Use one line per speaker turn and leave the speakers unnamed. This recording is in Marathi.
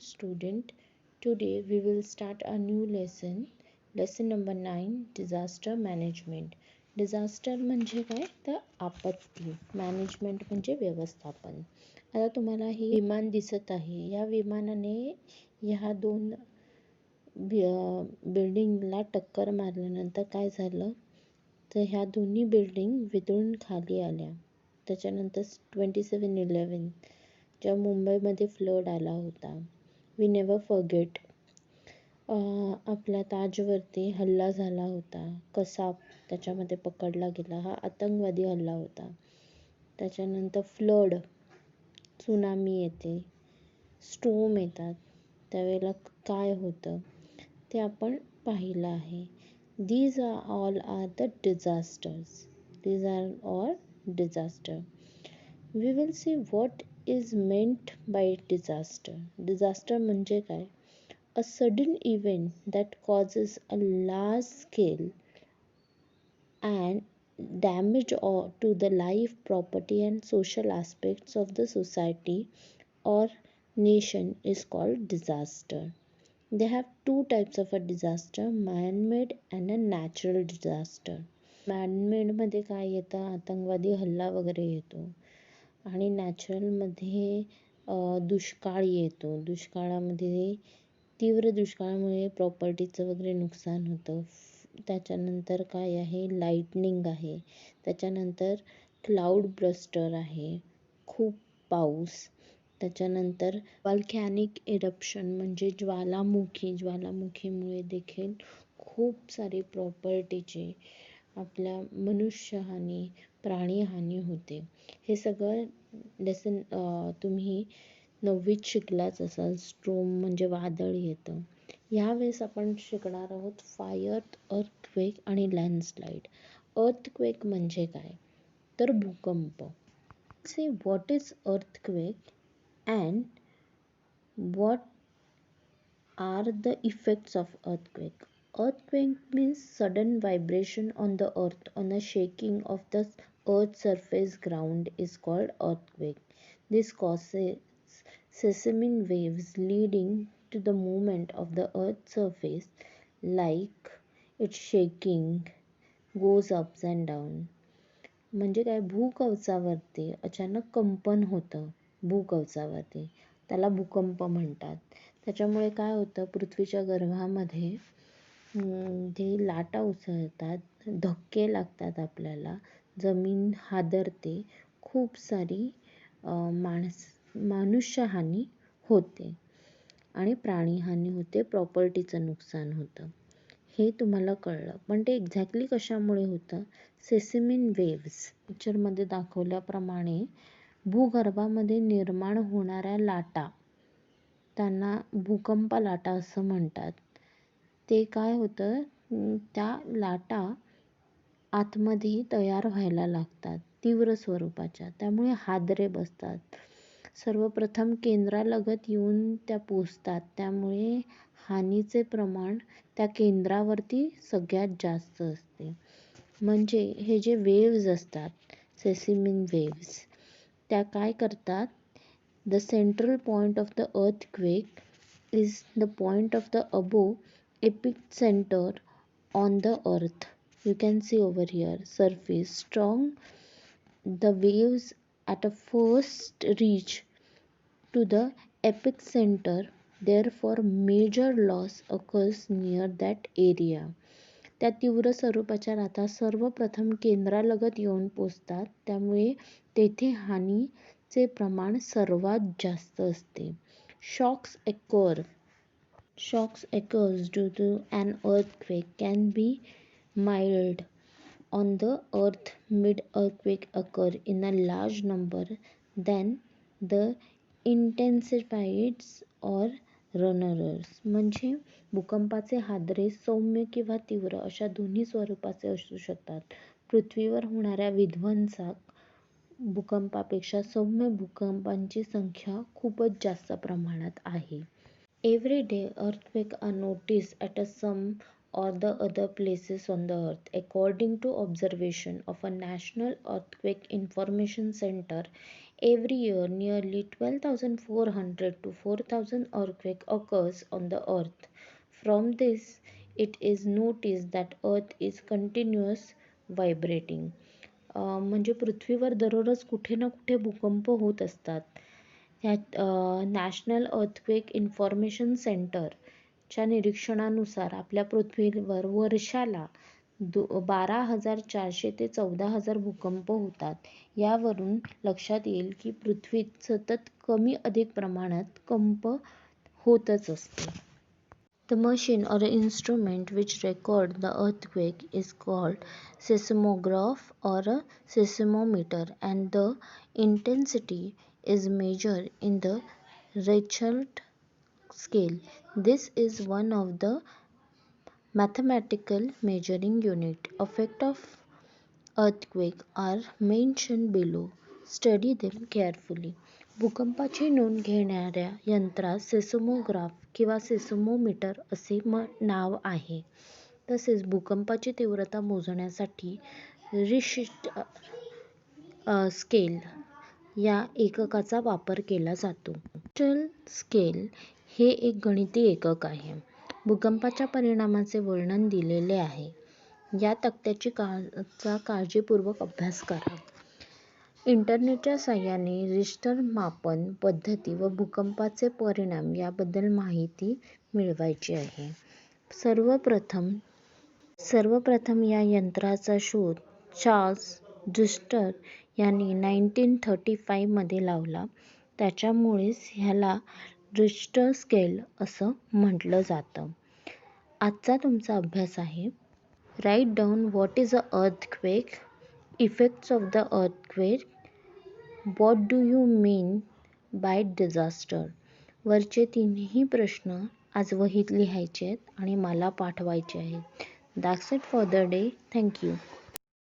student. Today we will start a new lesson. Lesson number 9, disaster management. Disaster म्हणजे काय तर आपत्ती, मॅनेजमेंट म्हणजे व्यवस्थापन. आता तुम्हाला हे विमान दिसत आहे. या विमानाने ह्या दोन बिल्डिंगला टक्कर मारल्यानंतर काय झालं तर ह्या दोन्ही बिल्डिंग वितळून खाली आल्या. त्याच्यानंतर 27/11 जेव्हा मुंबईमध्ये फ्लड आला होता. We never forget. आपल्या ताजवरती हल्ला झाला होता. कसाब त्याच्यामध्ये पकडला गेला. हा आतंकवादी हल्ला होता. त्याच्यानंतर फ्लड, सुनामी येते, स्टोम येतात. त्यावेळेला काय होतं ते आपण पाहिलं आहे. These are all are the disasters. These are all disaster. We will see what is meant by disaster. Disaster म्हणजे काय? A sudden event that causes a large scale and damage to the life, property and social aspects of the society or nation is called disaster. They have two types of a disaster, man-made and a natural disaster. man-made मध्ये काय येतं, आतंकवादी हल्ला वगैरे येतो आणि नॅचरलमध्ये दुष्काळ येतो. दुष्काळामध्ये तीव्र दुष्काळामुळे प्रॉपर्टीचं वगैरे नुकसान होतं. त्याच्यानंतर काय आहे, लाईटनिंग आहे. त्याच्यानंतर क्लाउड ब्रस्टर आहे, खूप पाऊस. त्याच्यानंतर वॉल्कॅनिक इरप्शन म्हणजे ज्वालामुखीमुळे देखील खूप सारी प्रॉपर्टीची आपल्या मनुष्यहानी, प्राणीहानी होते. हे सगळं लेसन तुम्ही 9वीत शिकलाच असाल. स्ट्रोम म्हणजे वादळ येतं. यावेळेस आपण शिकणार आहोत फायर, अर्थक्वेक आणि लँडस्लाईड. अर्थक्वेक म्हणजे काय तर भूकंप. से what is earthquake and what are the effects of earthquake. Earthquake means sudden vibration on the earth, on a shaking of the earth's surface ground is called earthquake. This causes seismic waves leading to the movement of the earth's surface, like its shaking goes ups and down. म्हणजे काय, भूकवचावरती अचानक कंपन होतं. भूकवचावरती त्याला भूकंप म्हणतात. त्याच्यामुळे काय होतं, पृथ्वीच्या गर्भामध्ये ते लाटा उसळतात, धक्के लागतात आपल्याला, जमीन हादरते, खूप सारी मनुष्यहानी होते आणि प्राणीहानी होते, प्रॉपर्टीचं नुकसान होतं. हे तुम्हाला कळलं. पण ते एक्झॅक्टली कशामुळे होतं? सेसमिक वेव्स पिक्चरमध्ये दाखवल्याप्रमाणे भूगर्भामध्ये निर्माण होणाऱ्या लाटा, त्यांना भूकंप लाटा असं म्हणतात. ते काय होतं, त्या लाटा आतमध्ये तयार व्हायला लागतात तीव्र स्वरूपाच्या. त्यामुळे हादरे बसतात. सर्वप्रथम केंद्रालगत येऊन त्या पोचतात. त्यामुळे हानीचे प्रमाण त्या केंद्रावरती सगळ्यात जास्त असते. म्हणजे हे जे वेव्ज असतात, सेसमिक वेव्स, त्या काय करतात, the central point of the earthquake is the point of the above epic centre on the earth. You can see over here surface strong. The waves at a first reach to the epicenter, therefore major loss occurs near that area. त्या तीव्र स्वरूपाच्या लाटा सर्वप्रथम केंद्रालगत येऊन पोचतात. त्यामुळे तेथे हानीचे प्रमाण सर्वात जास्त असते. Shocks occurs due to an earthquake can be mild on the earth. Mid-earthquake occur in a large number than the intensifieds or runners. म्हणजे भूकंपाचे हादरे सौम्य किंवा तीव्र अशा दोन्ही स्वरूपाचे असू शकतात. पृथ्वीवर होणाऱ्या विध्वंसक भूकंपापेक्षा सौम्य भूकंपांची संख्या खूपच जास्त प्रमाणात आहे. Every day earthquakes are noticed at some or the other places on the earth. According to observation of a National Earthquake Information Center Every year, nearly 12,400 to 4,000 earthquake occurs on the earth. From this, it is noticed that earth is continuous vibrating. म्हणजे पृथ्वीवर दररोज कुठे ना कुठे भूकंप होत असतात. ह्यात नॅशनल अर्थक्वेक इन्फॉर्मेशन सेंटरच्या निरीक्षणानुसार आपल्या पृथ्वीवर वर्षाला 12,400 ते 14,000 भूकंप होतात. यावरून लक्षात येईल की पृथ्वीत सतत कमी अधिक प्रमाणात कंप होतच असते. The machine or instrument which record the earthquake is called seismograph or a seismometer, and the intensity is measured in the Richter scale. This is one of the mathematical measuring unit. Effect of earthquake are mentioned below. Study them carefully. भूकंपाची नोंद घेणाऱ्या यंत्रास सेस्मोग्राफ किंवा सेस्मोमीटर असे नाव आहे. तसेच भूकंपाची तीव्रता मोजण्यासाठी रिश्टर स्केल या एककाचा वापर केला जातो. रिश्टर स्केल हे एक गणिती एकक आहे. भूकंपाच्या परिणामाचे वर्णन दिलेले आहे. या तक्त्याचा काळजीपूर्वक अभ्यास करा. इंटरनेटच्या साहाय्याने रिश्टर मापन पद्धती व भूकंपाचे परिणाम याबद्दल माहिती मिळवायची आहे. सर्वप्रथम या यंत्राचा शोध चार्ल्स रिश्टर यांनी 1935 मध्ये लावला. त्याच्यामुळेच ह्याला रिश्टर स्केल असं म्हटलं जातं. आजचा तुमचा अभ्यास आहे. Write down what is a earthquake, effects of the earthquake, what do you mean by disaster. वरचे तिन्ही प्रश्न आज वहीत लिहायचे आहेत आणि मला पाठवायचे आहेत. That's it for the day. Thank you.